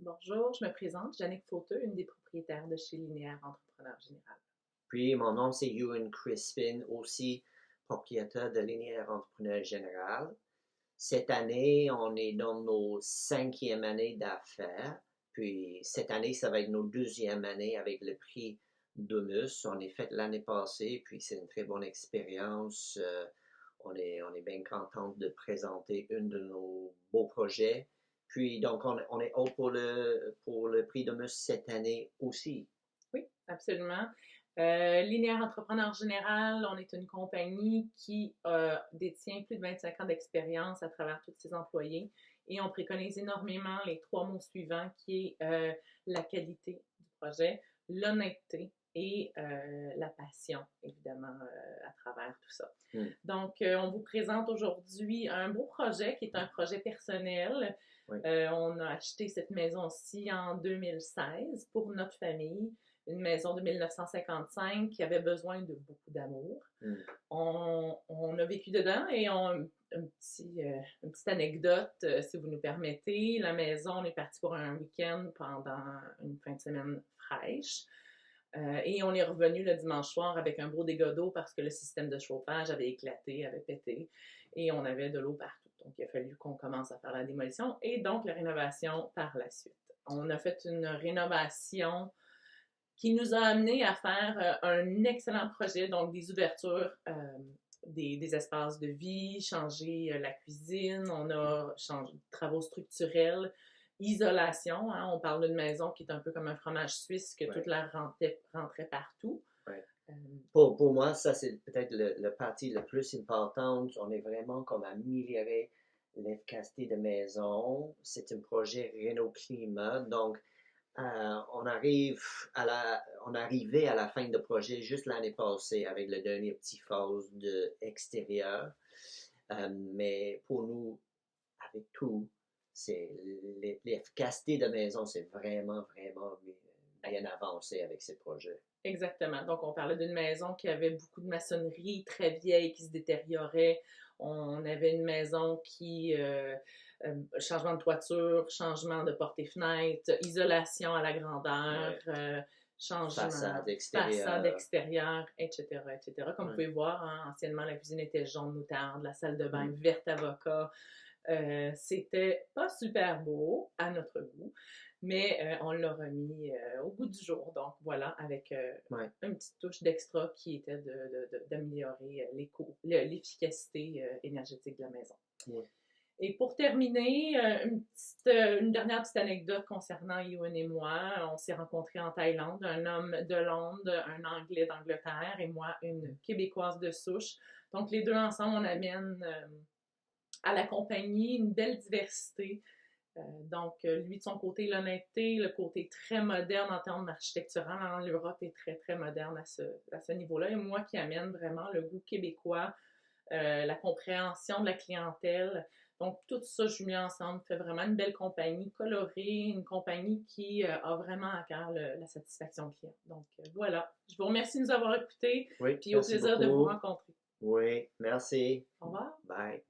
Bonjour, je me présente, Jannick Fauteux, une des propriétaires de chez Linéaire Entrepreneur Général. Puis, mon nom, c'est Ewan Crispin, aussi propriétaire de Linéaire Entrepreneur Général. Cette année, on est dans nos 5e année d'affaires. Puis, cette année, ça va être nos 2e année avec le prix Domus. On est fait l'année passée, puis c'est une très bonne expérience. On est bien content de présenter une de nos beaux projets. Puis, donc, on est haut pour le prix Domus cette année aussi. Oui, absolument. Linéaire Entrepreneur Général, on est une compagnie qui détient plus de 25 ans d'expérience à travers tous ses employés et on préconise énormément les 3 mots suivants qui est la qualité du projet, l'honnêteté et la passion, évidemment, à travers tout ça. Hmm. Donc, on vous présente aujourd'hui un beau projet qui est un projet personnel. Oui. On a acheté cette maison-ci en 2016 pour notre famille, une maison de 1955 qui avait besoin de beaucoup d'amour. Mm. On a vécu dedans et une petite anecdote, si vous nous permettez. La maison, on est parti pour un week-end pendant une fin de semaine fraîche. Et on est revenu le dimanche soir avec un gros dégât d'eau parce que le système de chauffage avait éclaté, avait pété et on avait de l'eau partout. Donc, il a fallu qu'on commence à faire la démolition et donc la rénovation par la suite. On a fait une rénovation qui nous a amené à faire un excellent projet, donc des ouvertures, des espaces de vie, changer la cuisine, on a changé de travaux structurels, isolation, hein, on parle d'une maison qui est un peu comme un fromage suisse, que toute l'air rentrait partout. Ouais. Pour moi, ça c'est peut-être le partie le plus importante. On est vraiment comme améliorer l'efficacité de maison. C'est un projet Renault Climat. Donc, on arrivait à la fin de projet juste l'année passée avec le dernier petit phase de extérieur. Mais pour nous, avec tout, c'est l'efficacité de maison, c'est vraiment, vraiment bien avancé avec ces projets. Exactement. Donc, on parlait d'une maison qui avait beaucoup de maçonnerie, très vieille, qui se détériorait. On avait une maison qui, changement de toiture, changement de portes et fenêtres, isolation à la grandeur, changement, façade extérieure, etc., etc. Comme vous pouvez voir, hein, anciennement, la cuisine était jaune moutarde, la salle de bain verte avocat. C'était pas super beau à notre goût, mais on l'a remis au goût du jour. Donc voilà, avec une petite touche d'extra qui était d'améliorer l'efficacité énergétique de la maison. Ouais. Et pour terminer, une dernière petite anecdote concernant Ewan et moi. On s'est rencontrés en Thaïlande, un homme de Londres, un Anglais d'Angleterre et moi, une Québécoise de souche. Donc les deux ensemble, on amène à la compagnie une belle diversité. Donc, lui, de son côté, l'honnêteté, le côté très moderne en termes architectural, hein, l'Europe est très, très moderne à ce niveau-là. Et moi qui amène vraiment le goût québécois, la compréhension de la clientèle. Donc, tout ça, je mis ensemble, fait vraiment une belle compagnie colorée, une compagnie qui a vraiment à cœur la satisfaction client. Donc, voilà. Je vous remercie de nous avoir écoutés. Oui, puis au plaisir de vous rencontrer. Oui, merci. Au revoir. Bye.